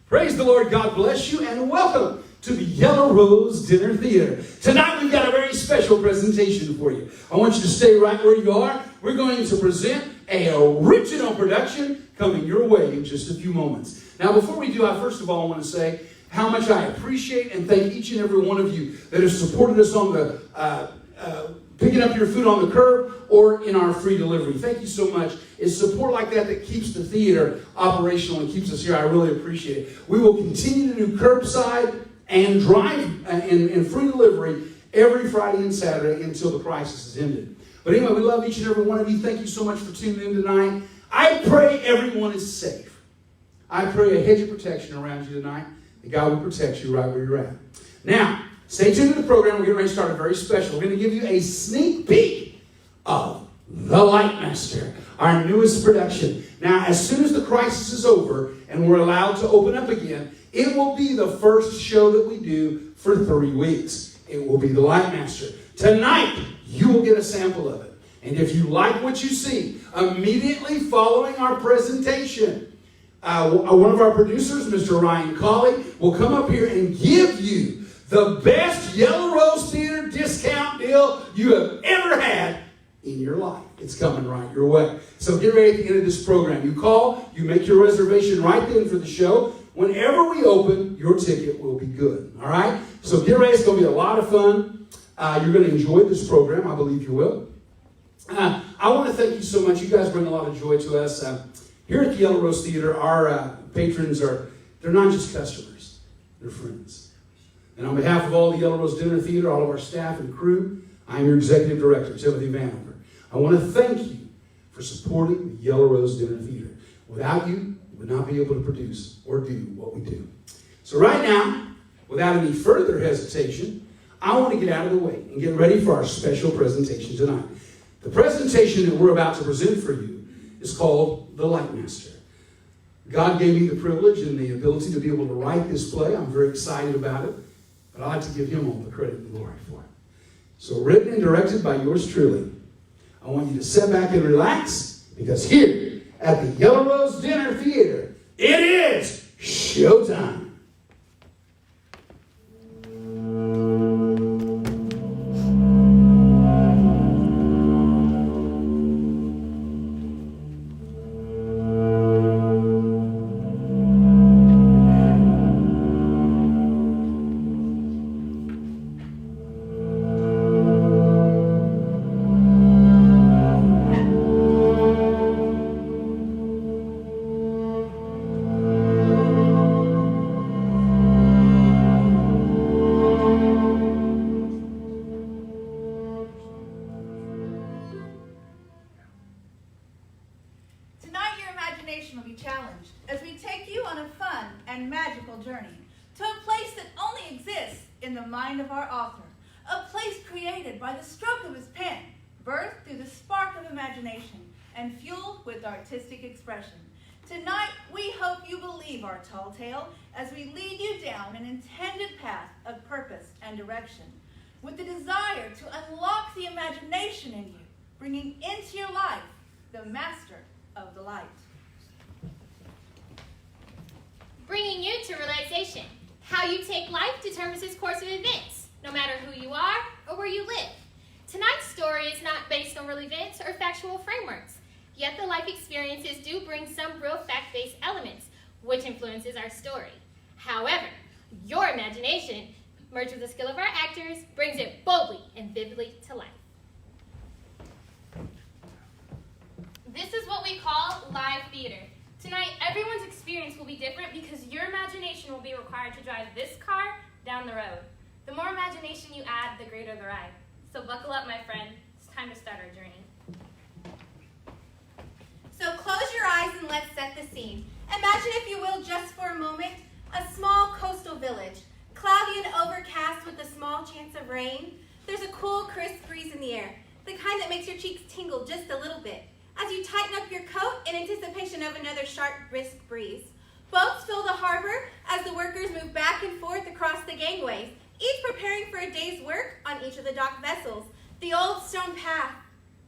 Praise the Lord. God bless you, and welcome to the Yellow Rose Dinner Theater. Tonight we've got a very special presentation for you. I want you to stay right where you are. We're going to present an original production coming your way in just a few moments. Now, before we do, I first of all want to say how much I appreciate and thank each and every one of you that has supported us on the picking up your food on the curb or in our free delivery. Thank you so much. It's support like that that keeps the theater operational and keeps us here. I really appreciate it. We will continue to do curbside and drive and free delivery every Friday and Saturday until the crisis is ended. But anyway, we love each and every one of you. Thank you so much for tuning in tonight. I pray everyone is safe. I pray a hedge of protection around you tonight, that God will protect you right where you're at. Now, stay tuned to the program. We're getting ready to start a very special. We're going to give you a sneak peek of The Lightmaster, our newest production. Now, as soon as the crisis is over and we're allowed to open up again, it will be the first show that we do for 3 weeks. It will be The Lightmaster. Tonight, you will get a sample of it. And if you like what you see, immediately following our presentation, one of our producers, Mr. Ryan Colley, will come up here and give you the best Yellow Rose Theater discount deal you have ever had in your life. It's coming right your way. So get ready at the end of this program. You call, you make your reservation right then for the show. Whenever we open, your ticket will be good. All right? So get ready. It's going to be a lot of fun. You're going to enjoy this program. I believe you will. I want to thank you so much. You guys bring a lot of joy to us. Here at the Yellow Rose Theater, our patrons they're not just customers. They're friends. And on behalf of all the Yellow Rose Dinner Theater, all of our staff and crew, I'm your Executive Director, Timothy Vanover. I want to thank you for supporting the Yellow Rose Dinner Theater. Without you, we would not be able to produce or do what we do. So right now, without any further hesitation, I want to get out of the way and get ready for our special presentation tonight. The presentation that we're about to present for you is called The Lightmaster. God gave me the privilege and the ability to be able to write this play. I'm very excited about it, but I like to give him all the credit and glory for it. So written and directed by yours truly. I want you to sit back and relax, because here at the Yellow Rose Dinner Theater, it is showtime. Will be challenged as we take you on a fun and magical journey to a place that only exists in the mind of our author, a place created by the stroke of his pen, birthed through the spark of imagination, and fueled with artistic expression. Tonight, we hope you believe our tall tale as we lead you down an intended path of purpose and direction, with the desire to unlock the imagination in you, bringing into your life the master of the light. Bringing you to realization. How you take life determines its course of events, no matter who you are or where you live. Tonight's story is not based on real events or factual frameworks, yet the life experiences do bring some real fact-based elements, which influences our story. However, your imagination, merged with the skill of our actors, brings it boldly and vividly to life. This is what we call live theater. Tonight, everyone's experience will be different because your imagination will be required to drive this car down the road. The more imagination you add, the greater the ride. So buckle up, my friend. It's time to start our journey. So close your eyes and let's set the scene. Imagine, if you will, just for a moment, a small coastal village, cloudy and overcast with a small chance of rain. There's a cool, crisp breeze in the air, the kind that makes your cheeks tingle just a little bit as you tighten up your coat in anticipation of another sharp, brisk breeze. Boats fill the harbor as the workers move back and forth across the gangways, each preparing for a day's work on each of the dock vessels. The old stone path,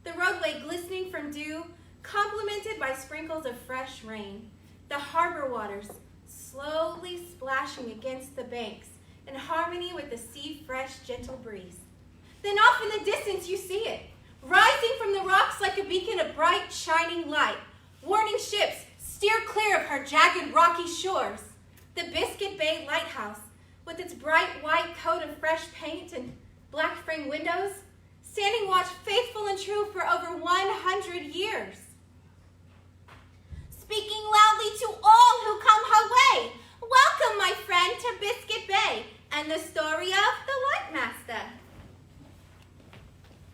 the roadway glistening from dew, complemented by sprinkles of fresh rain. The harbor waters, slowly splashing against the banks in harmony with the sea-fresh, gentle breeze. Then off in the distance you see it, rising from the rocks like a beacon of bright, shining light, warning ships steer clear of her jagged, rocky shores. The Biscuit Bay Lighthouse, with its bright white coat of fresh paint and black frame windows, standing watch faithful and true for over 100 years. Speaking loudly to all who come her way, welcome, my friend, to Biscuit Bay and the story of the Lightmaster.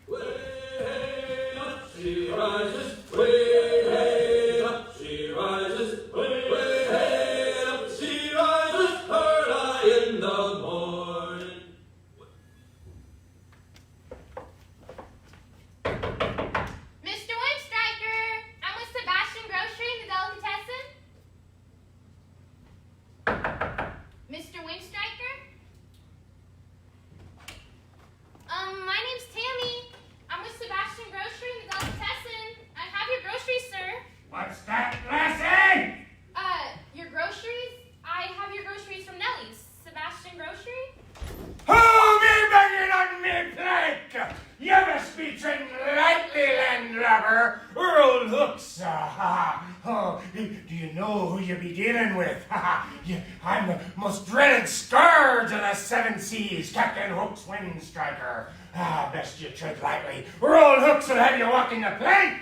Way up she rises, way up she rises, way up she rises, heard I in the morning. Mr. Windstriker, I'm with Sebastian Grocery in the Delicatessen. Mr. Windstriker? My name's Tammy. I'm with Sebastian Grocery in the Delicatessen. I have your groceries, sir. What's that, lassie? Your groceries? I have your groceries from Nellie's. Sebastian Grocery? Who be begging on me plank? You must be treading lightly, landlubber, or old hooks. Oh, do you know who you be dealing with? I'm the most dreaded scourge of the seven seas, Captain Hook's Windstriker. Best you tread lightly, or old hooks will have you walking the plank.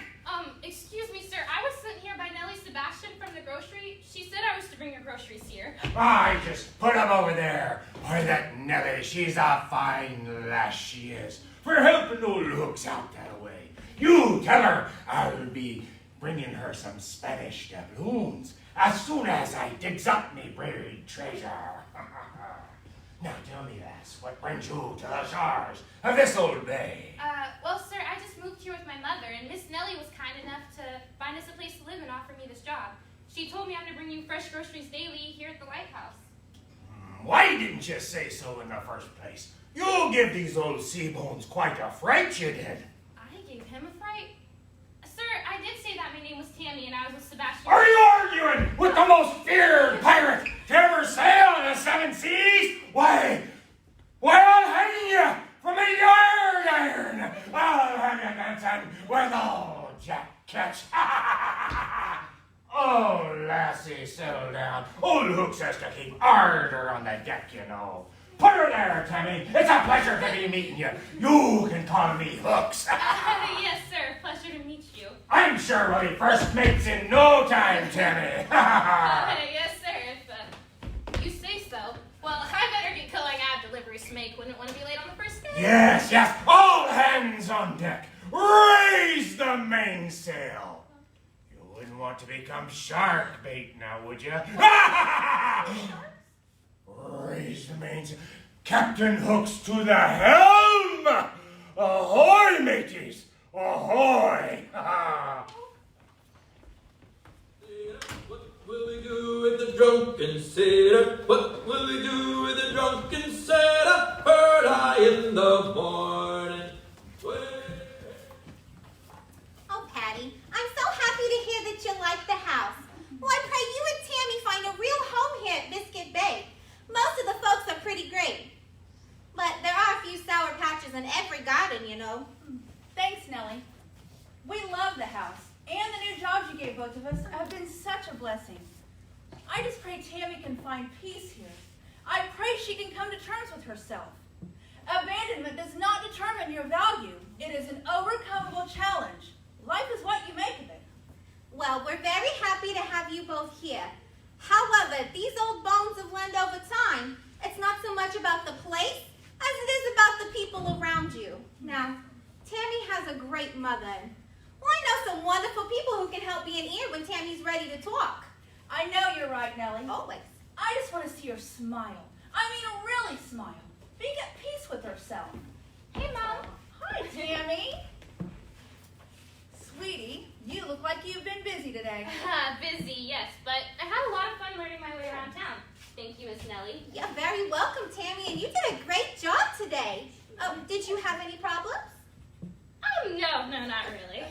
Excuse me, sir. I was sent here by Nellie Sebastian from the grocery. She said I was to bring your groceries here. I just put 'em over there. Why, that Nellie, she's a fine lass, she is, for helping old hooks out that way. You tell her I'll be bringing her some Spanish doubloons as soon as I digs up me buried treasure. Now tell me, lass, what brings you to the shores of this old bay? Well, sir, I just moved here with my mother, and Miss Nellie was kind enough to find us a place to live and offer me this job. She told me I'm to bring you fresh groceries daily here at the lighthouse. Why didn't you say so in the first place? You give these old sea bones quite a fright, you did. I gave him a fright? Sir, I did say that my name was Tammy and I was with Sebastian. Are you arguing with the most feared pirate to ever sail the seven seas? Why, I'll hang you from a yard iron. I'll have you dancing with old Jack Ketch. Oh, lassie, settle down. Old Hooks has to keep ardor on the deck, you know. Put her there, Tammy. It's a pleasure to be meeting you. You can call me Hooks. Yes, sir. Pleasure to meet you. I'm sure we'll be first mates in no time, Tammy. Yes, sir, if you say so. Well, I better get going. I have deliveries to make. Wouldn't want to be late on the first day. Yes. All hands on deck. Raise the mainsail. You wouldn't want to become shark bait now, would you? Raise the mainsail. Captain Hooks to the helm. Ahoy, mateys. Ahoy. What will we do with the drunken sailor? What will we do with the drunken sailor? Heard I in the morning. Oh, Patty, I'm so happy to hear that you like the house. Well, I pray you and Tammy find a real home here at Biscuit Bay. Most of the folks are pretty great. But there are a few sour patches in every garden, you know. Thanks, Nellie. We love the house, and the new jobs you gave both of us have been such a blessing. I just pray Tammy can find peace here. I pray she can come to terms with herself. Abandonment does not determine your value. It is an overcomable challenge. Life is what you make of it. Well, we're very happy to have you both here. However, these old bones have learned over time, it's not so much about the place as it is about the people around you. Now, Tammy has a great mother. Well, I know some wonderful people who can help be an ear when Tammy's ready to talk. I know you're right, Nellie. Always. I just want to see her smile. I mean, really smile. Being at peace with herself. Hey, Mom. Hi, Tammy. Sweetie, you look like you've been busy today. Busy, yes, but I had a lot of fun learning my way around town. Thank you, Miss Nellie. You're very welcome, Tammy, and you did a great job today. Did you have any problems? No, not really.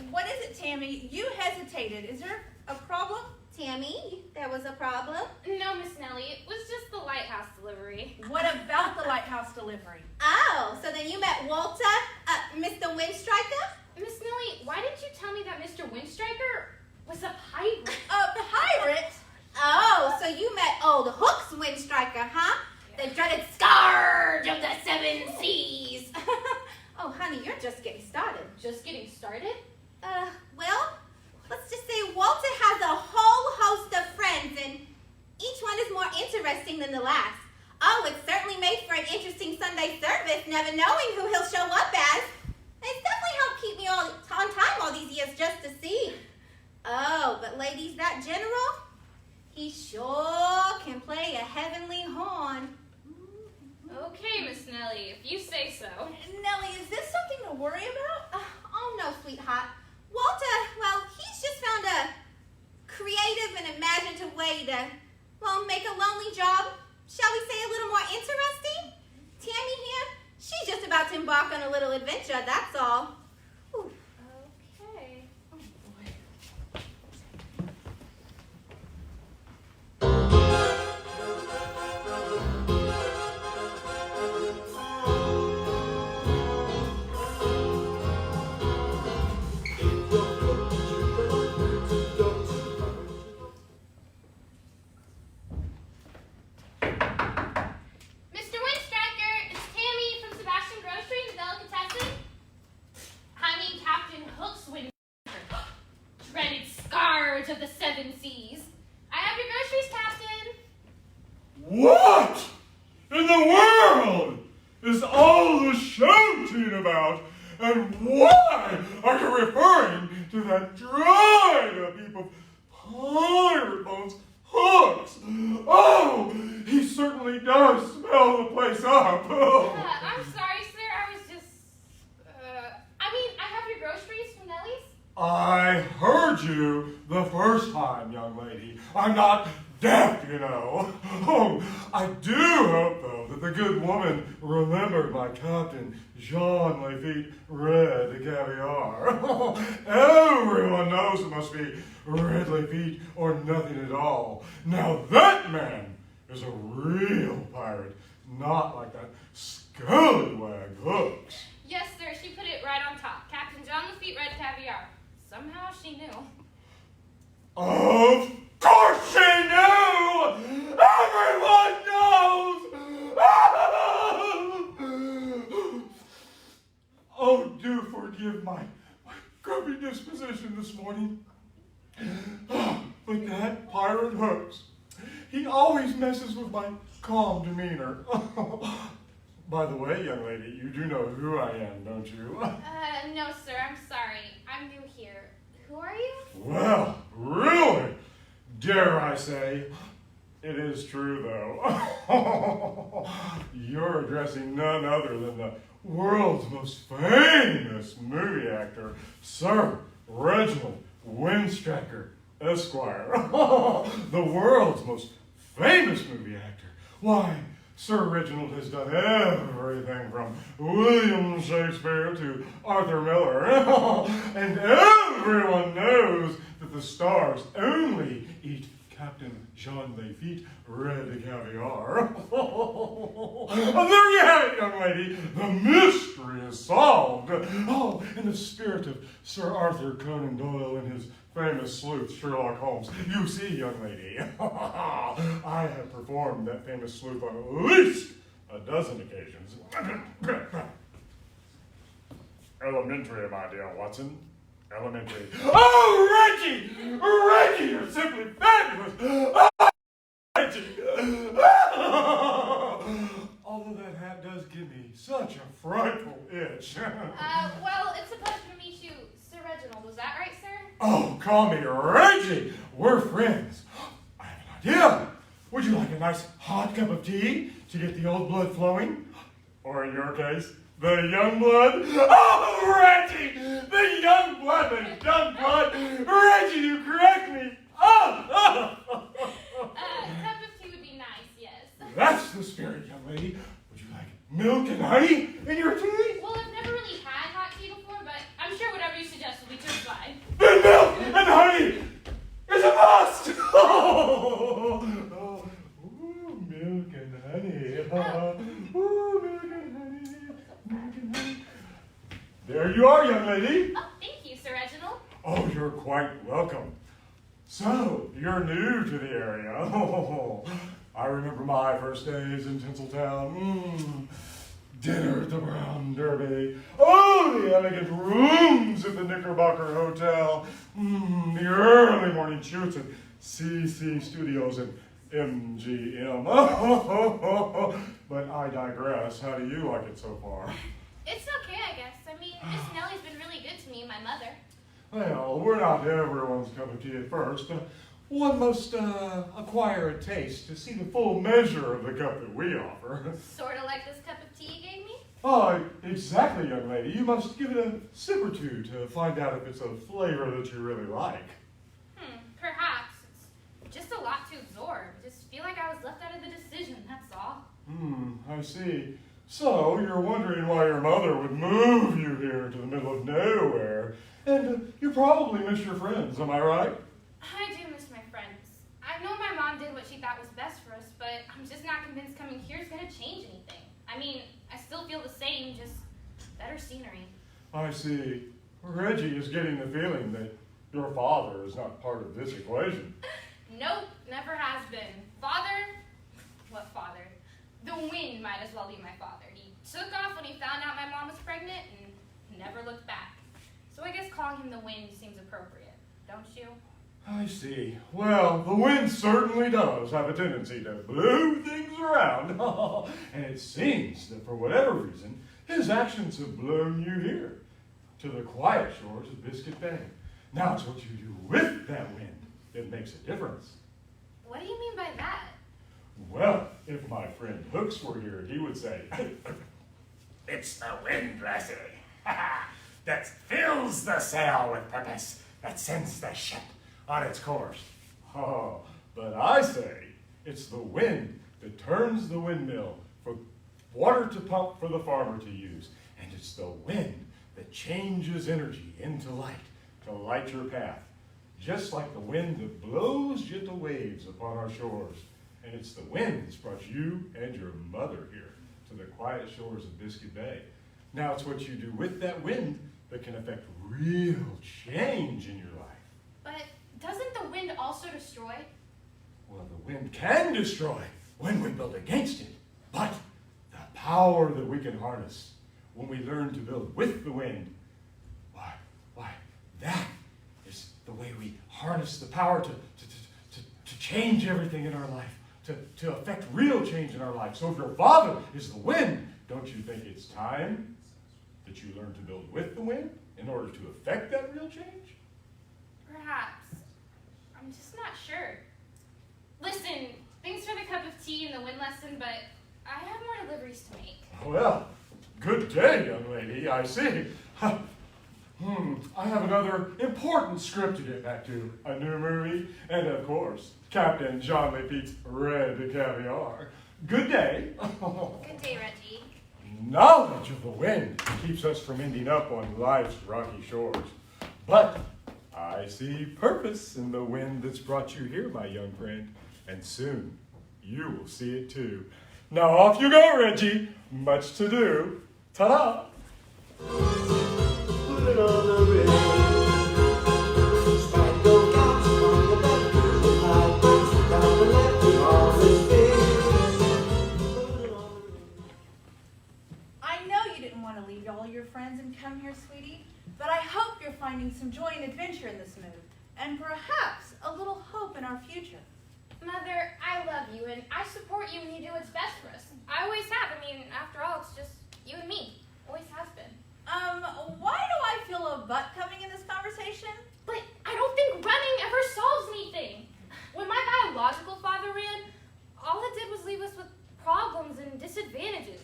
What is it, Tammy? You hesitated. Is there a problem? Tammy, there was a problem? No, Miss Nellie, it was just the lighthouse delivery. What about the lighthouse delivery? Oh, so then you met Walter, Mr. Windstriker? Miss Nellie, why didn't you tell me that Mr. Windstriker was a pirate? A pirate? Oh, so you met old Hook's Windstriker, huh? The dreaded scourge of the seven seas. Oh, honey, you're just getting started. Just getting started? Well, let's just say Walter has a whole host of friends, and each one is more interesting than the last. Oh, it certainly made for an interesting Sunday service, never knowing who he'll show up as. It's definitely helped keep me on time all these years just to see. Oh, but ladies, that general, he sure can play a heavenly horn. Okay, Miss Nellie, if you say so. Nellie, is this something to worry about? Oh, no, sweetheart. Walter, well, he's just found a creative and imaginative way to, well, make a lonely job, shall we say, a little more interesting. Tammy here, she's just about to embark on a little adventure, that's all. Ooh. Okay. Oh, boy. Mr. Windstriker, it's Tammy from Sebastian Grocery and the Delicatessen. I mean Captain Hook's Windstriker. Dreaded scourge of the seven seas. I have your groceries, Captain. What in the world is all the shouting about? And why are you referring to that dried-up heap of pirate bones hooks? Oh, he certainly does smell the place up. Oh. I'm sorry, sir. I was just, I have your groceries from Nellie's. I heard you the first time, young lady. I'm not deaf, you know. Oh, I do hope, though, that the good woman remembered my Captain Jean Lafitte Red Caviar. Everyone knows it must be Red Lafitte or nothing at all. Now that man is a real pirate, not like that scallywag Hooks. Yes, sir. She put it right on top. Captain John Lafitte Red Caviar. Somehow she knew. Of course she knew! Everyone knows! Oh, do forgive my grumpy disposition this morning. But that pirate Hooks, he always messes with my calm demeanor. By the way, young lady, you do know who I am, don't you? No, sir. I'm sorry. I'm new here. Who are you? Well, really? Dare I say, it is true, though. You're addressing none other than the world's most famous movie actor, Sir Reginald Windstriker, Esquire. The world's most famous movie actor. Why, Sir Reginald has done everything from William Shakespeare to Arthur Miller. And everyone knows that the stars only eat Captain Jean Lafitte Red Caviar. And there you have it, young lady. The mystery is solved. Oh, in the spirit of Sir Arthur Conan Doyle and his famous sleuth, Sherlock Holmes. You see, young lady, I have performed that famous sleuth on at least a dozen occasions. Elementary, my dear Watson. Elementary. Oh, Reggie! Reggie, you're simply fabulous! Oh, Reggie! Although that hat does give me such a frightful itch. Well, it's a pleasure to meet you, Sir Reginald. Was that right, sir? Oh, call me Reggie. We're friends. I have an idea. Would you like a nice hot cup of tea to get the old blood flowing? Or in your case, the young blood? Oh, Reggie! The young blood, the young blood! Reggie, you correct me! Oh! Cup of tea would be nice, yes. That's the spirit, young lady. Would you like milk and honey in your tea? Well, I've never really had hot tea before, but I'm sure whatever you suggest will be just fine. Then milk and honey is a must! lady. Oh, thank you, Sir Reginald. Oh, you're quite welcome. So, you're new to the area. Oh, I remember my first days in Tinseltown. Dinner at the Brown Derby. Oh, the elegant rooms at the Knickerbocker Hotel. The early morning shoots at CC Studios and MGM. But I digress. How do you like it so far? It's okay, I guess. I mean, Miss Nellie's been really good to me and my mother. Well, we're not everyone's cup of tea at first. One must acquire a taste to see the full measure of the cup that we offer. Sort of like this cup of tea you gave me? Oh, exactly, young lady. You must give it a sip or two to find out if it's a flavor that you really like. Perhaps. It's just a lot to absorb. I just feel like I was left out of the decision, that's all. I see. So, you're wondering why your mother would move you here to the middle of nowhere. And you probably miss your friends, am I right? I do miss my friends. I know my mom did what she thought was best for us, but I'm just not convinced coming here is going to change anything. I mean, I still feel the same, just better scenery. I see. Reggie is getting the feeling that your father is not part of this equation. Nope, never has been. Father? What father? The wind might as well be my father. He took off when he found out my mom was pregnant and never looked back. So I guess calling him the wind seems appropriate, don't you? I see. Well, the wind certainly does have a tendency to blow things around. And it seems that for whatever reason, his actions have blown you here, to the quiet shores of Biscuit Bay. Now it's what you do with that wind that makes a difference. What do you mean by that? Well, if my friend Hooks were here, he would say, It's the wind, lassie, that fills the sail with purpose, that sends the ship on its course. oh, but I say it's the wind that turns the windmill for water to pump for the farmer to use. And it's the wind that changes energy into light to light your path. Just like the wind that blows gentle waves upon our shores. And it's the wind that's brought you and your mother here to the quiet shores of Biscuit Bay. Now it's what you do with that wind that can affect real change in your life. But doesn't the wind also destroy? Well, the wind can destroy when we build against it. But the power that we can harness when we learn to build with the wind, why, that is the way we harness the power to change everything in our life, to affect real change in our life. So if your father is the wind, don't you think it's time that you learn to build with the wind in order to affect that real change? Perhaps. I'm just not sure. Listen, thanks for the cup of tea and the wind lesson, but I have more deliveries to make. Well, good day, young lady, I see. I have another important script to get back to, a new movie, and of course, Captain John Pete's Red Caviar. Good day. Good day, Reggie. Knowledge of the wind keeps us from ending up on life's rocky shores. But I see purpose in the wind that's brought you here, my young friend, and soon you will see it too. Now off you go, Reggie. Much to do. Ta-da! Put it on the ring. Spangled gowns on the left, with high boots down the left, we always been. Put it on the ring. I know you didn't want to leave all your friends and come here, sweetie, but I hope you're finding some joy and adventure in this move, and perhaps a little hope in our future. Mother, I love you, and I support you when you do what's best for us. I always have. I mean, after all, it's just you and me. Always has been. Why do I feel a butt coming in this conversation? But I don't think running ever solves anything. When my biological father ran, all it did was leave us with problems and disadvantages.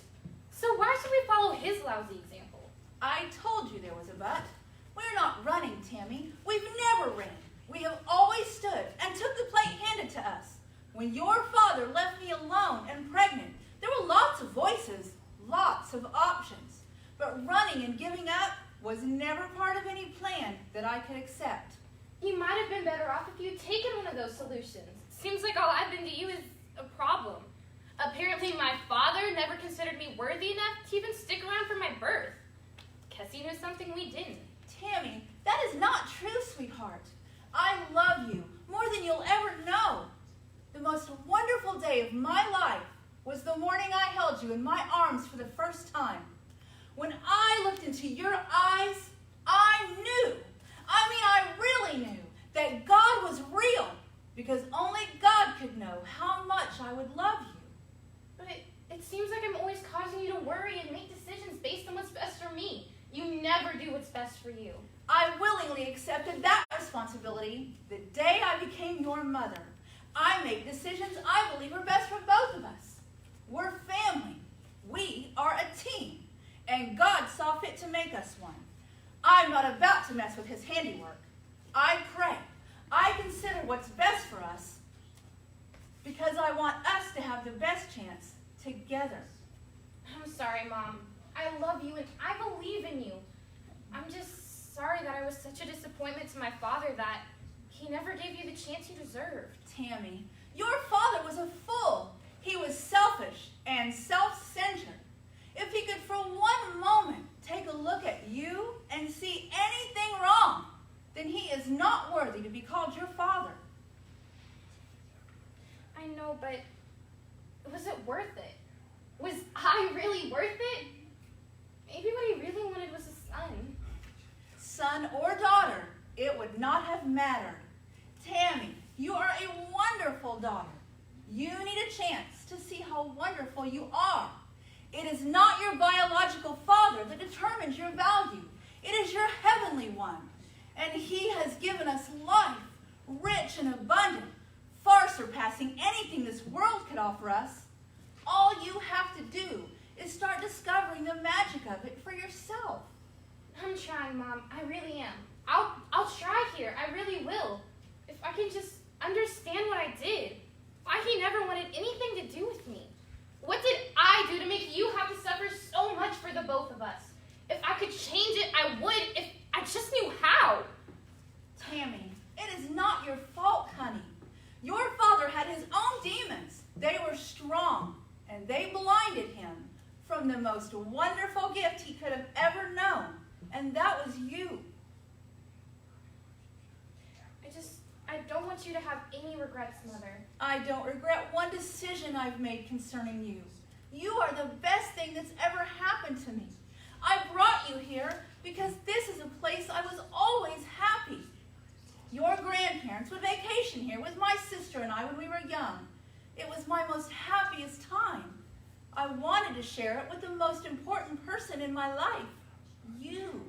So why should we follow his lousy example? I told you there was a but. We're not running, Tammy. We've never ran. We have always stood and took the plate handed to us. When your father left me alone and pregnant, there were lots of voices, lots of options. But running and giving up was never part of any plan that I could accept. You might have been better off if you'd taken one of those solutions. Seems like all I've been to you is a problem. Apparently my father never considered me worthy enough to even stick around for my birth. Guess he knew something we didn't. Tammy, that is not true, sweetheart. I love you more than you'll ever know. The most wonderful day of my life was the morning I held you in my arms for the first time. When I looked into your eyes, I really knew that God was real, because only God could know how much I would love you. But it seems like I'm always causing you to worry and make decisions based on what's best for me. You never do what's best for you. I willingly accepted that responsibility the day I became your mother. I make decisions I believe are best for both of us. We're family. We are a team. And God saw fit to make us one. I'm not about to mess with his handiwork. I pray. I consider what's best for us because I want us to have the best chance together. I'm sorry, Mom. I love you and I believe in you. I'm just sorry that I was such a disappointment to my father that he never gave you the chance you deserved. Tammy, your father was a fool. He was selfish and self-centered. If he could for one moment take a look at you and see anything wrong, then he is not worthy to be called your father. I know, but was it worth it? Was I really worth it? Maybe what he really wanted was a son. Son or daughter, it would not have mattered. Tammy, you are a wonderful daughter. You need a chance to see how wonderful you are. It is not your biological father that determines your value. It is your heavenly one. And he has given us life, rich and abundant, far surpassing anything this world could offer us. All you have to do is start discovering the magic of it for yourself. I'm trying, Mom. I really am. I'll try here. I really will. If I can just understand what I did. Why he never wanted anything to do with me. What did I do to make you have to suffer so much for the both of us? If I could change it, I would, if I just knew how. Tammy, it is not your fault, honey. Your father had his own demons. They were strong, and they blinded him from the most wonderful gift he could have ever known, and that was you. I don't want you to have any regrets, Mother. I don't regret one decision I've made concerning you. You are the best thing that's ever happened to me. I brought you here because this is a place I was always happy. Your grandparents would vacation here with my sister and I when we were young. It was my most happiest time. I wanted to share it with the most important person in my life, you.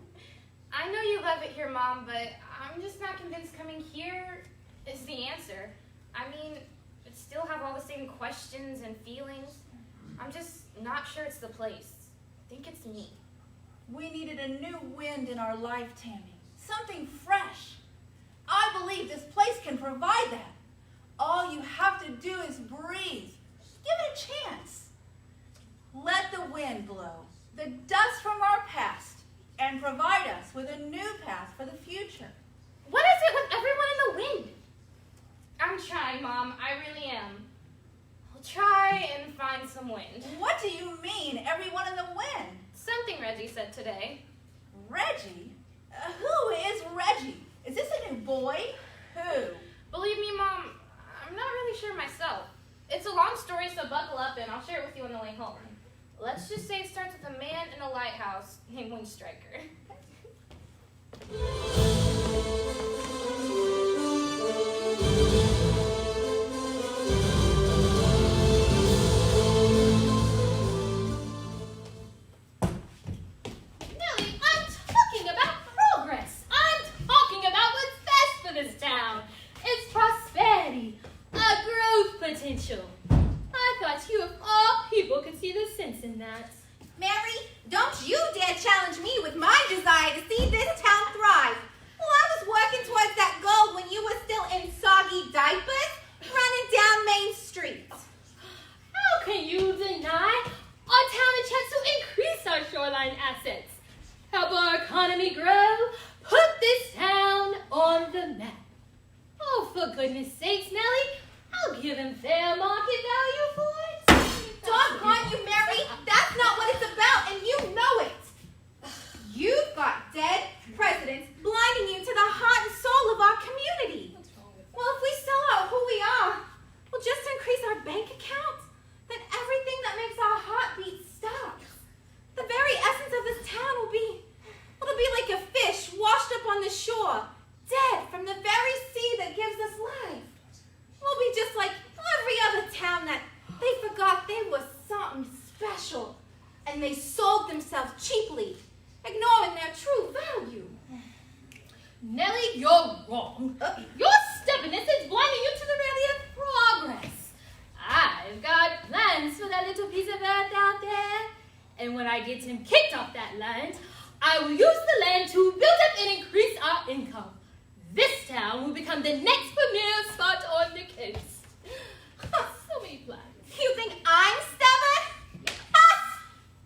I know you love it here, Mom, but I'm just not convinced coming here is the answer. I mean, I still have all the same questions and feelings. I'm just not sure it's the place. I think it's me. We needed a new wind in our life, Tammy. Something fresh. I believe this place can provide that. All you have to do is breathe. Give it a chance. Let the wind blow the dust from our past and provide us with a new path for the future. What is it with everyone in the wind? I'm trying, Mom. I really am. I'll try and find some wind. What do you mean, everyone in the wind? Something Reggie said today. Reggie? Who is Reggie? Is this a new boy? Who? Believe me, Mom, I'm not really sure myself. It's a long story, so buckle up and I'll share it with you on the way home. Let's just say it starts with a man in a lighthouse named Windstriker. Nellie, I'm talking about progress. I'm talking about what's best for this town. It's prosperity, a growth potential. I thought you of all people could see the sense in that. Mary, don't you dare challenge me with my desire to see this town thrive. Well, I was working towards that goal when you were still in soggy diapers, running down Main Street. How can you deny our town a chance to increase our shoreline assets, help our economy grow, put this town on the map? Oh, for goodness sakes, Nellie, I'll give him fair market value for it. Doggone you, Mary. That's not what it's about, and you know it. You've got dead presidents And when I get him kicked off that land, I will use the land to build up and increase our income. This town will become the next premier spot on the coast. So many plans. You think I'm stubborn?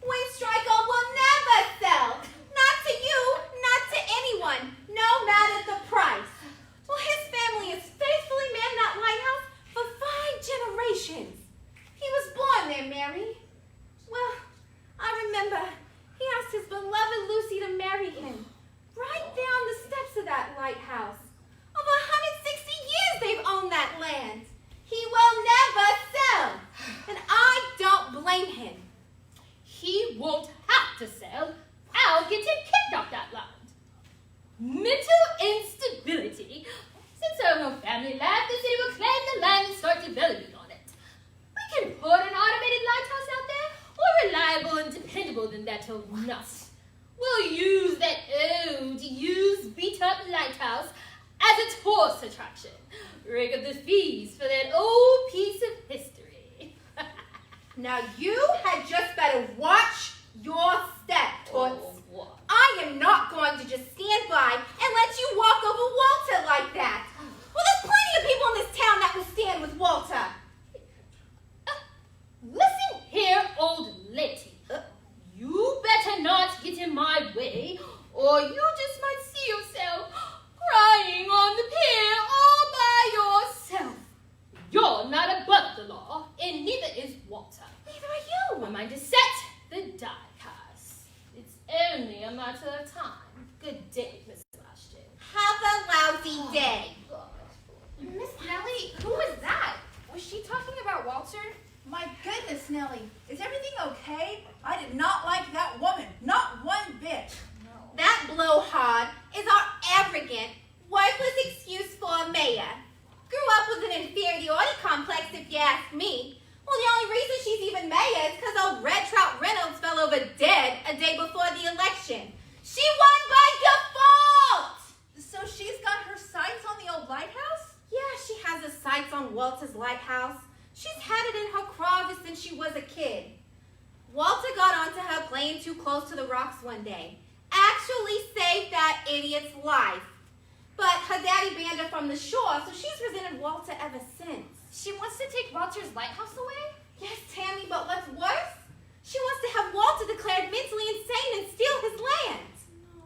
Windstriker will never sell. Not to you, not to anyone, no matter the price. Well, his family has faithfully manned that lighthouse for 5 generations. He was born there, Mary. Well, I remember he asked his beloved Lucy to marry him right down the steps of that lighthouse. Over 160 years they've owned that land. He will never sell, and I don't blame him. He won't have to sell. I'll get him kicked off that land. Mental instability. Since there are no family left, the city will claim the land and start developing on it. We can put an automated lighthouse out there, more reliable and dependable than that old nut. We'll use that old, used, beat-up lighthouse as a tourist attraction. Rig up the fees for that old piece of history. Now you had just better watch your step, Toots. Oh, I am not going to just stand by and let you walk over Walter like that. Well, there's plenty of people in this town that will stand with Walter. Listen here, old lady. You better not get in my way, or you just might see yourself crying on the pier all by yourself. You're not above the law, and neither is Walter. Neither are you. My mind is set. The die cast. It's only a matter of time. Good day, Miss Ashton. Have a lousy day. Miss Nellie, who was that? Was she talking about Walter? My goodness, Nellie, is everything okay? I did not like that woman, not one bit. That blowhard is our arrogant, worthless excuse for a mayor. Grew up with an inferiority complex, if you ask me. Well, the only reason she's even mayor is because old Red Trout Reynolds fell over dead a day before the election. She won by default! So she's got her sights on the old lighthouse? Yeah, she has her sights on Walter's lighthouse. She's had it in her craw ever since she was a kid. Walter got onto her playing too close to the rocks one day. Actually saved that idiot's life. But her daddy banned her from the shore, so she's resented Walter ever since. She wants to take Walter's lighthouse away? Yes, Tammy, but what's worse? She wants to have Walter declared mentally insane and steal his land. No.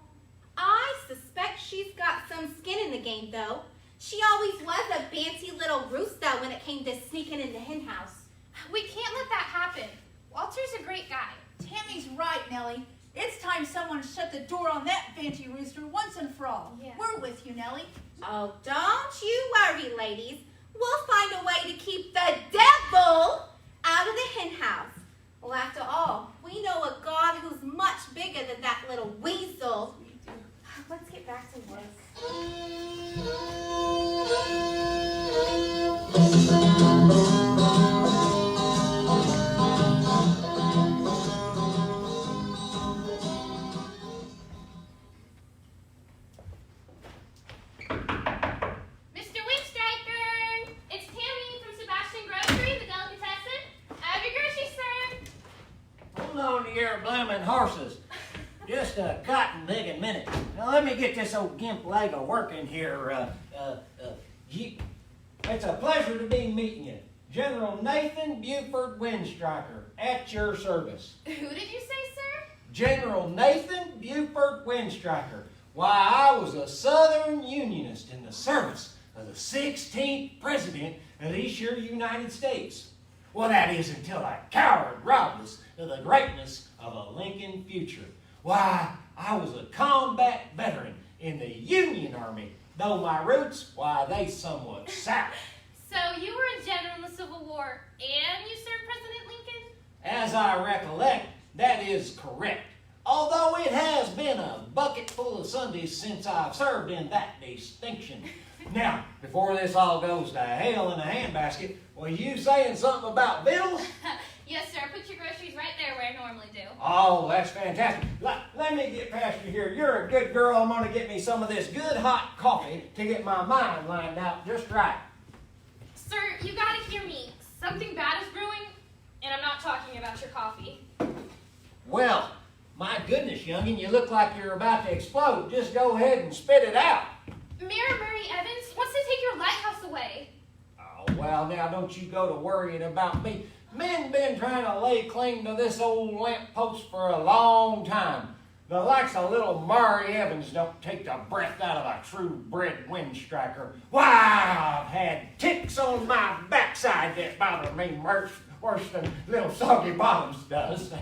I suspect she's got some skin in the game, though. She always was a banty little rooster when it came to sneaking in the hen house. We can't let that happen. Walter's a great guy. Tammy's right, Nellie. It's time someone shut the door on that fancy rooster once and for all. Yeah. We're with you, Nellie. Oh, don't you worry, ladies. We'll find a way to keep the devil out of the hen house. Well, after all, we know a God who's much bigger than that little weasel. Let's get back to work. Mr. Windstriker! It's Tammy from Sebastian Grocery, the delicatessen. Have your groceries, sir. Hold on to your bloomin' horses. Just a cotton digging minute. Now let me get this old gimp leg working here. It's a pleasure to be meeting you. General Nathan Buford Windstriker, at your service. Who did you say, sir? General Nathan Buford Windstriker. Why, I was a Southern Unionist in the service of the 16th President of these here United States. Well, that is until a coward robbed us of the greatness of a Lincoln future. Why, I was a combat veteran in the Union Army, though my roots, why, they somewhat south. So you were a general in the Civil War, and you served President Lincoln? As I recollect, that is correct. Although it has been a bucket full of Sundays since I've served in that distinction. Now, before this all goes to hell in a handbasket, were you saying something about victuals? Yes, sir. Put your groceries right there where I normally do. Oh, that's fantastic. Let me get past you here. You're a good girl. I'm going to get me some of this good hot coffee to get my mind lined out just right. Sir, you gotta hear me. Something bad is brewing, and I'm not talking about your coffee. Well, my goodness, youngin, you look like you're about to explode. Just go ahead and spit it out. Mayor Murray Evans wants to take your lighthouse away. Oh, well, now don't you go to worrying about me. Men been trying to lay claim to this old lamppost for a long time. The likes of little Murray Evans don't take the breath out of a true-bred windstriker. Why, I've had ticks on my backside that bother me worse than little Soggy Bottoms does.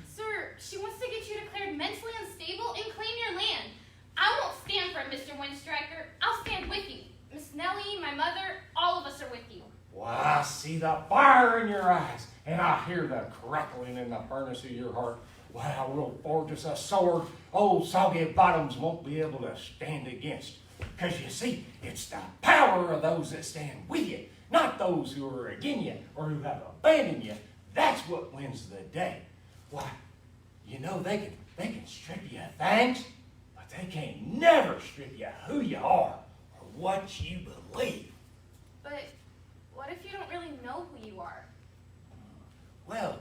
Sir, she wants to get you declared mentally unstable and claim your land. I won't stand for it, Mr. Windstriker. I'll stand with you. Miss Nellie, my mother, all of us are with you. Well, I see the fire in your eyes, and I hear the crackling in the furnace of your heart. Well, we'll forge us a sword old Soggy Bottoms won't be able to stand against. Because you see, it's the power of those that stand with you, not those who are against you or who have abandoned you. That's what wins the day. Why, you know, they can strip you of things, but they can't never strip you of who you are or what you believe. But what if you don't really know who you are? Well,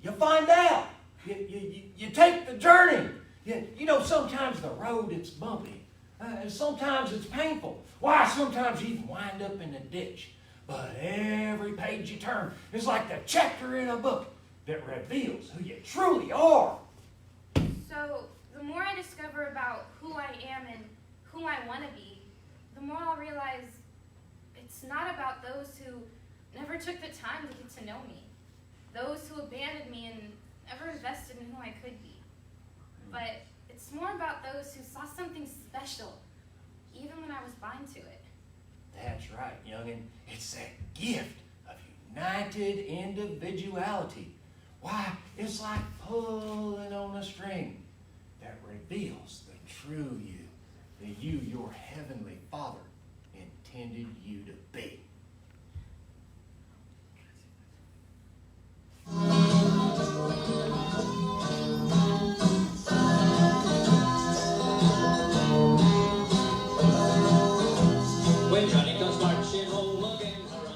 you find out. You take the journey. You know, sometimes the road, it's bumpy. Sometimes it's painful. Why, sometimes you even wind up in a ditch. But every page you turn is like the chapter in a book that reveals who you truly are. So, the more I discover about who I am and who I want to be, the more I'll realize it's not about those who never took the time to get to know me. Those who abandoned me and never invested in who I could be. But it's more about those who saw something special, even when I was blind to it. That's right, youngin'. It's that gift of united individuality. Why, it's like pulling on a string that reveals the true you, the you your heavenly Father intended you to be. When Johnny comes marching home again, hurrah.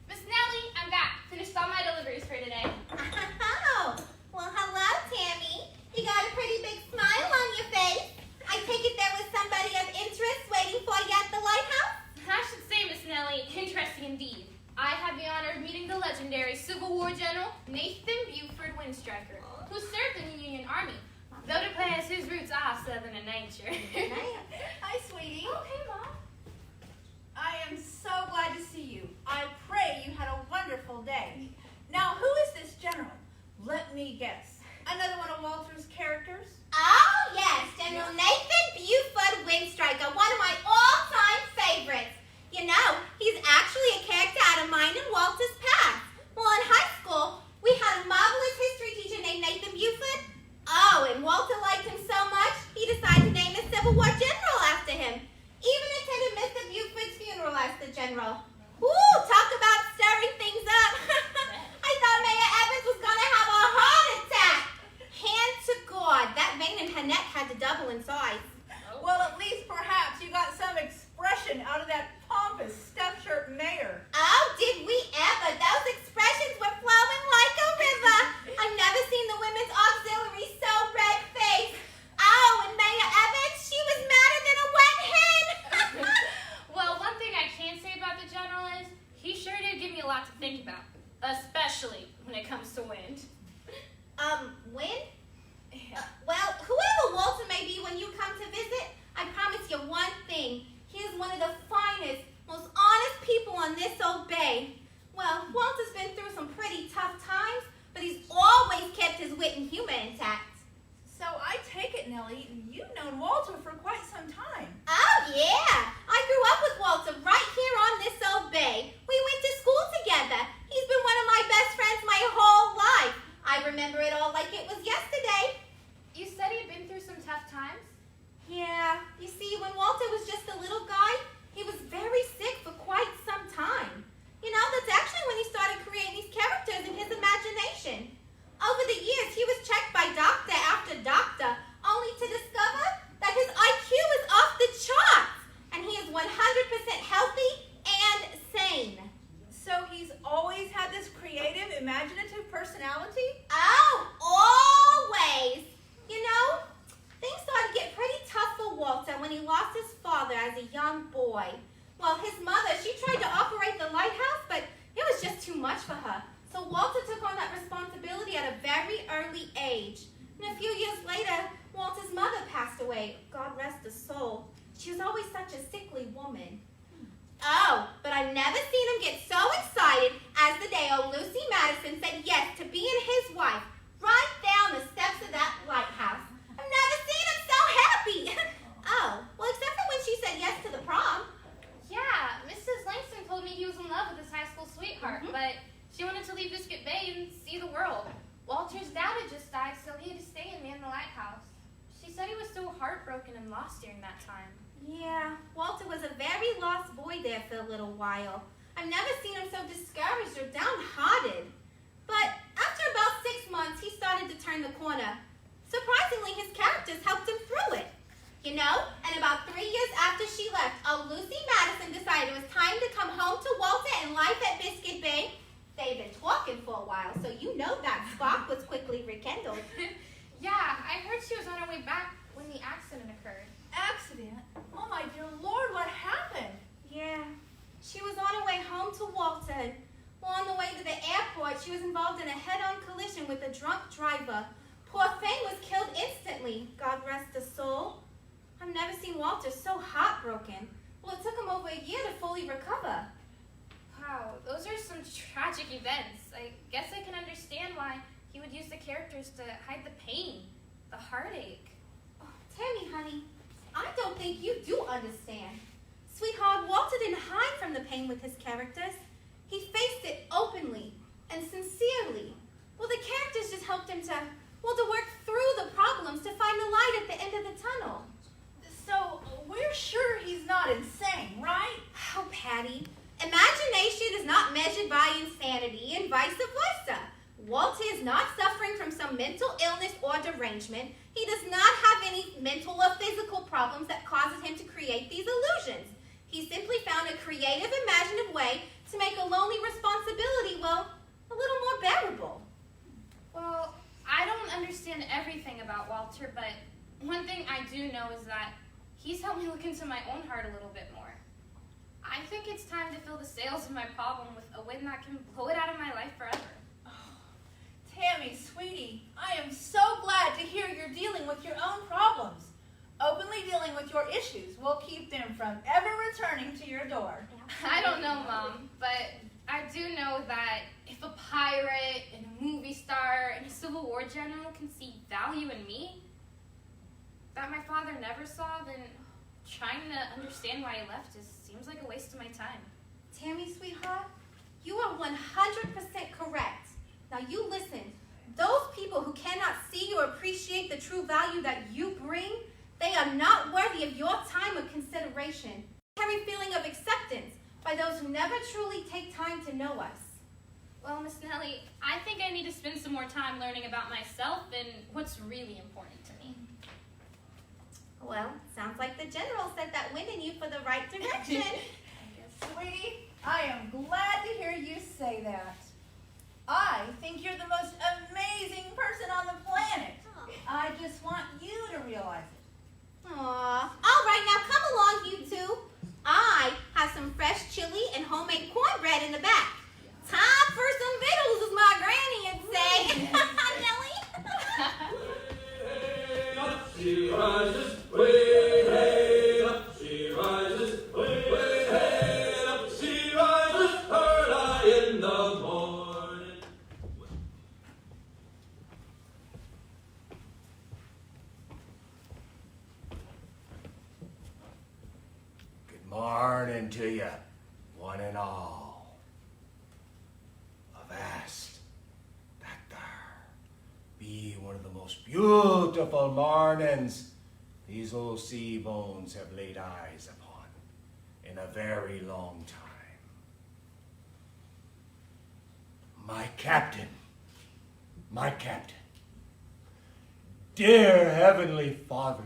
Miss Nellie, I'm back. Finished all my deliveries for today. Oh, well, hello, Tammy. You got a pretty big smile on your face. I take it there was somebody of interest waiting for you at the lighthouse? I should say, Miss Nellie, interesting indeed. I had the honor of meeting the legendary Civil War General Nathan Buford Windstriker, who served in the Union Army, though declares his roots are Southern in nature. Hi, sweetie. Oh, hey, Mom. I am so glad to see you. I pray you had a wonderful day. Now, who is this general? Let me guess. Another one of Walter's characters? Oh, yes, General Nathan Buford Windstriker, one of my all-time favorites. You know, he's actually a character out of mine and Walter's past. Well, in high school, we had a marvelous history teacher named Nathan Buford. Oh, and Walter liked him so much, he decided to name his Civil War general after him. Even attended Mr. Buford's funeral as the general. Ooh, talk about stirring things up. I thought Mayor Evans was going to have a heart attack. Hand to God, that vein in her neck had to double in size. Well, at least perhaps you got some expression out of that pompous stuffed shirt mayor. Oh, did we ever? Those expressions were flowing like a river. I've never seen the women's auxiliary so red-faced. Oh, and Mayor Evans, she was madder than a wet hen. Well, one thing I can say about the general is he sure did give me a lot to think about, especially when it comes to wind. When? Well, whoever Walter may be when you come to visit, I promise you one thing. He is one of the finest, most honest people on this old bay. Well, Walter's been through some pretty tough times, but he's always kept his wit and humor intact. So I take it, Nellie, you've known Walter for quite some time. Oh, yeah. I grew up with Walter right here on this old bay. We went to school together. He's been one of my best friends my whole life. Well, his mother, she tried to operate the lighthouse, but it was just too much for her. So Walter took on that responsibility at a very early age. And a few years later, Walter's mother passed away. God rest her soul. She was always such a sickly woman. Oh, but I've never seen him get so excited as the day old Lucy Madison said yes to being his wife right down the steps of that lighthouse. I've never seen him so happy. Oh, well, except for when she said yes to the prom. Yeah, Mrs. Langston told me he was in love with his high school sweetheart, but she wanted to leave Biscuit Bay and see the world. Walter's dad had just died, so he had to stay and man the lighthouse. She said he was so heartbroken and lost during that time. Yeah, Walter was a very lost boy there for a little while. I've never seen him so discouraged or downhearted. But after about 6 months, he started to turn the corner. Surprisingly, his characters helped him through it. You know, and about 3 years after she left, Lucy Madison decided it was time to come home to Walter and life at Biscuit Bay. They'd been talking for a while, so you know that spark was quickly rekindled. Yeah, I heard she was on her way back when the accident occurred. Accident? Oh my dear Lord, what happened? Yeah, she was on her way home to Walter. Well, on the way to the airport, she was involved in a head-on collision with a drunk driver. Poor Fane was killed instantly, God rest her soul. I've never seen Walter so heartbroken. Well, it took him over a year to fully recover. Wow, those are some tragic events. I guess I can understand why he would use the characters to hide the pain, the heartache. Oh, Tammy, honey, I don't think you do understand. Sweetheart, Walter didn't hide from the pain with his characters. He faced it openly and sincerely. Well, the characters just helped him to work through the problems to find the light at the end of the tunnel. So, we're sure he's not insane, right? Oh, Patty, imagination is not measured by insanity and vice versa. Walter is not suffering from some mental illness or derangement. He does not have any mental or physical problems that causes him to create these illusions. He simply found a creative, imaginative way to make a lonely responsibility, well, a little more bearable. Well, I don't understand everything about Walter, but one thing I do know is that he's helped me look into my own heart a little bit more. I think it's time to fill the sails of my problem with a wind that can blow it out of my life forever. Tammy, sweetie, I am so glad to hear you're dealing with your own problems. Openly dealing with your issues will keep them from ever returning to your door. I don't know, Mom, but I do know that if a pirate and a movie star and a Civil War general can see value in me that my father never saw, then trying to understand why he left just seems like a waste of my time. Tammy, sweetheart, you are 100% correct. Now you listen. Those people who cannot see or appreciate the true value that you bring, they are not worthy of your time or consideration. Carry feeling of acceptance by those who never truly take time to know us. Well, Miss Nellie, I think I need to spend some more time learning about myself and what's really important to me. Well, sounds like the general set that wind in you for the right direction. Sweetie, I am glad to hear you say that. I think you're the most amazing person on the planet. I just want you to realize it. Aw, all right, now come along, you two. I have some fresh chili and homemade cornbread in the back. Time for some vittles, as my granny would say. Nellie? Way up she rises, way up she rises, way up she rises, early in the morning. Good morning to you, one and all. Avast, that there be one of the most beautiful mornings these old sea bones have laid eyes upon in a very long time. My captain, dear Heavenly Father,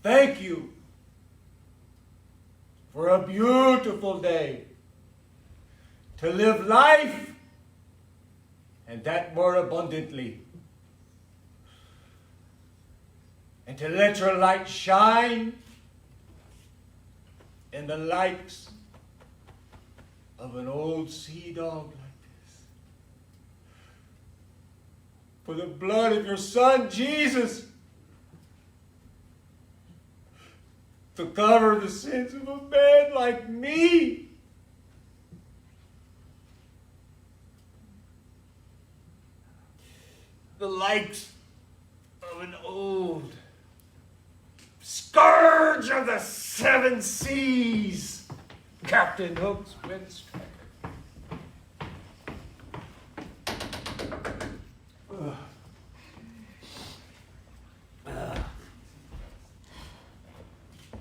thank you for a beautiful day to live life, and that more abundantly, and to let your light shine and the likes of an old sea dog like this. For the blood of your son, Jesus, to cover the sins of a man like me. The likes of an old scourge of the seven seas, Captain Hook's windstriker.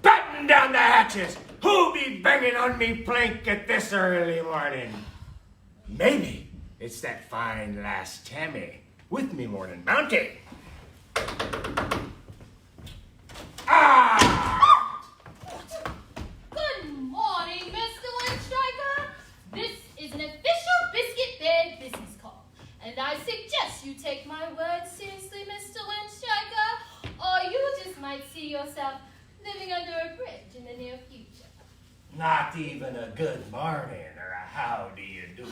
Batten down the hatches! Who be banging on me plank at this early morning? Maybe it's that fine lass Tammy with me morning bounty. Ah! Good morning, Mr. Windstriker. This is an official biscuit bed business call, and I suggest you take my words seriously, Mr. Windstriker, or you just might see yourself living under a bridge in the near future. Not even a good morning or a how do you do.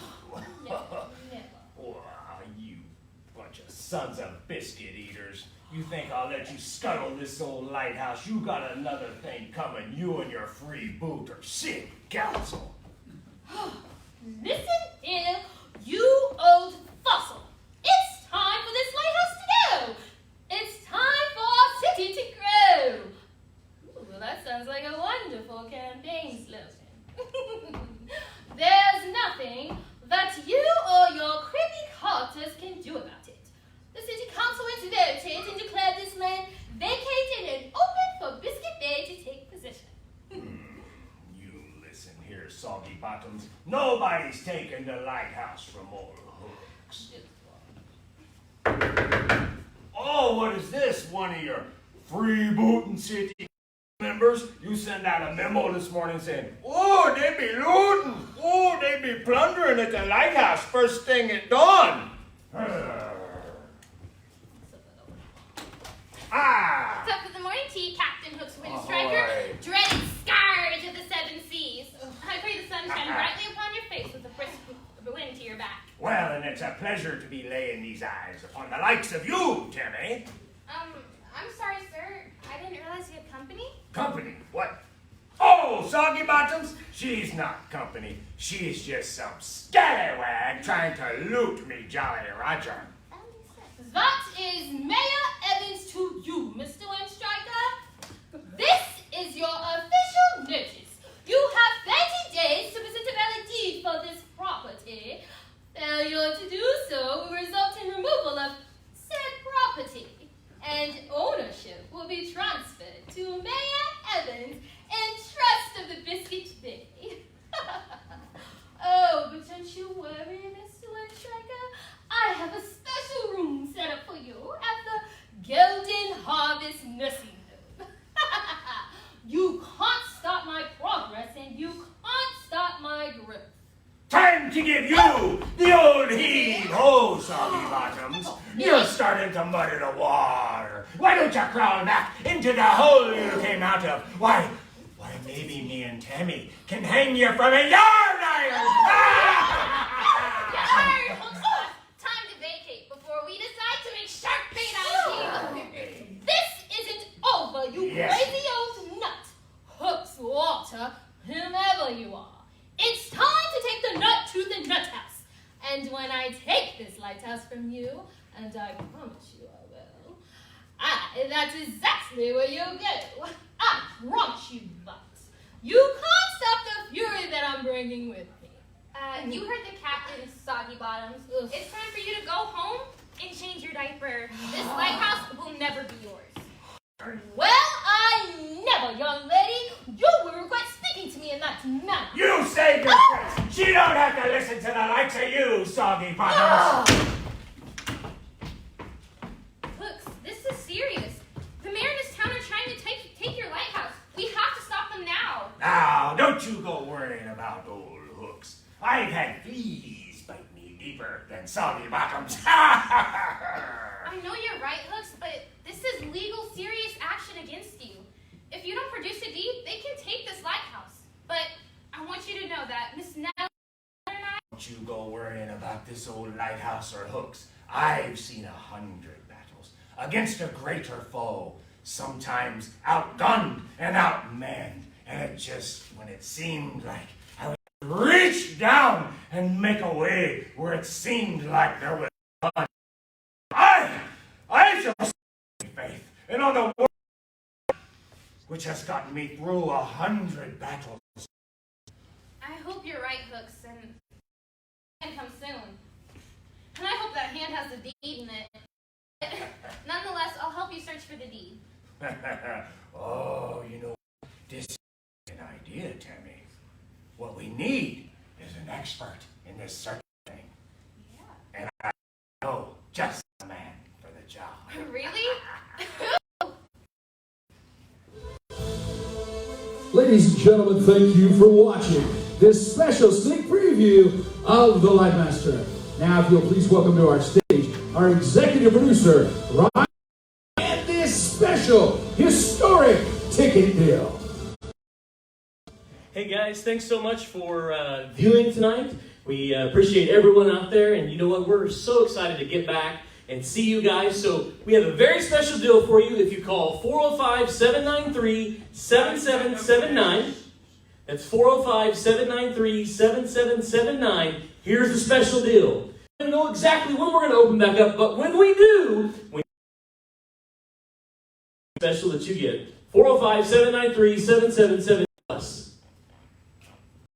Never. Wow, you bunch of sons of biscuit eaters. You think I'll let you scuttle this old lighthouse? You got another thing coming. You and your free boot or city council. Listen here, you old fossil. It's time for this lighthouse to go. It's time for our city to grow. Ooh, well, that sounds like a wonderful campaign slogan. There's nothing that you or your creepy carters can do about it. The city council has voted and declared this land vacated and open for Biscuit Bay to take possession. You listen here, soggy bottoms. Nobody's taking the lighthouse from old Hooks. Oh, what is this? One of your freebooting city members? You send out a memo this morning saying, oh, they be looting. Oh, they be plundering at the lighthouse first thing at dawn. Ah! Top of the morning to you, Captain Hook's Windstriker, Ahoy. dreaded scourge of the seven seas. I pray the sun shine brightly upon your face with a brisk wind to your back. Well, and it's a pleasure to be laying these eyes upon the likes of you, Timmy. I'm sorry, sir. I didn't realize you had company. Company? What? Oh, soggy bottoms? She's not company. She's just some scallywag trying to loot me, Jolly Roger. That is Mayor Evans to you, Mr. Windstriker. This is your official notice. You have 30 days to present a valid deed for this property. Failure to do so will result in removal of said property, and ownership will be transferred to Mayor Evans in trust of the Biscuit Bay. Oh, but don't you worry, Mr. Windstriker. I have a special room set up for you at the Golden Harvest Nursing Home. You can't stop my progress, and you can't stop my growth. Time to give you the old heave-ho, soggy bottoms. You're starting to muddy the water. Why don't you crawl back into the hole you came out of? Why, maybe me and Tammy can hang you from a yard iron. Time to vacate before we decide to make shark bait out of you. This isn't over, you crazy old nut. Hooks, Walter, whomever you are. It's time to take the nut to the nut house. And when I take this lighthouse from you, and I promise you I will, that's exactly where you'll go. I promise you, but you can't stop the fury that I'm bringing with me. You heard the captain, soggy bottoms. It's time for you to go home and change your diaper. This lighthouse will never be yours. Well, I never, young lady. You will regret speaking to me in that manner. You saved your face. She don't have to listen to the likes of you, soggy bottoms. Hooks, this is serious. The mayor and his town are trying to take your lighthouse. We have to stop them now. Now, don't you go worrying about old Hooks. I've had fleas bite me deeper than soggy bottoms. I know you're right, Hooks, but this is legal, serious action against you. If you don't produce a deed, they can take this lighthouse. Don't you go worrying about this old lighthouse or hooks. I've seen 100 battles against a greater foe, sometimes outgunned and outmanned. And it just, when it seemed like I would reach down and make a way where it seemed like there was none, I just faith and on the word which has gotten me through 100 battles. I hope you're right, Hooks, and come soon. And I hope that hand has the deed in it. Nonetheless, I'll help you search for the deed. Oh, you know, this is an idea, Tammy. What we need is an expert in this certain thing. Yeah. And I know just the man for the job. Really? Ladies and gentlemen, thank you for watching this special sneak preview of The Lightmaster. Now, if you'll please welcome to our stage our executive producer, Ryan, and this special, historic ticket deal. Hey guys, thanks so much for viewing tonight. We appreciate everyone out there, and you know what? We're so excited to get back and see you guys. So we have a very special deal for you if you call 405-793-7779. That's 405-793-7779. Here's the special deal. I don't know exactly when we're going to open back up, but when we do, special that you get. 405-793-7779.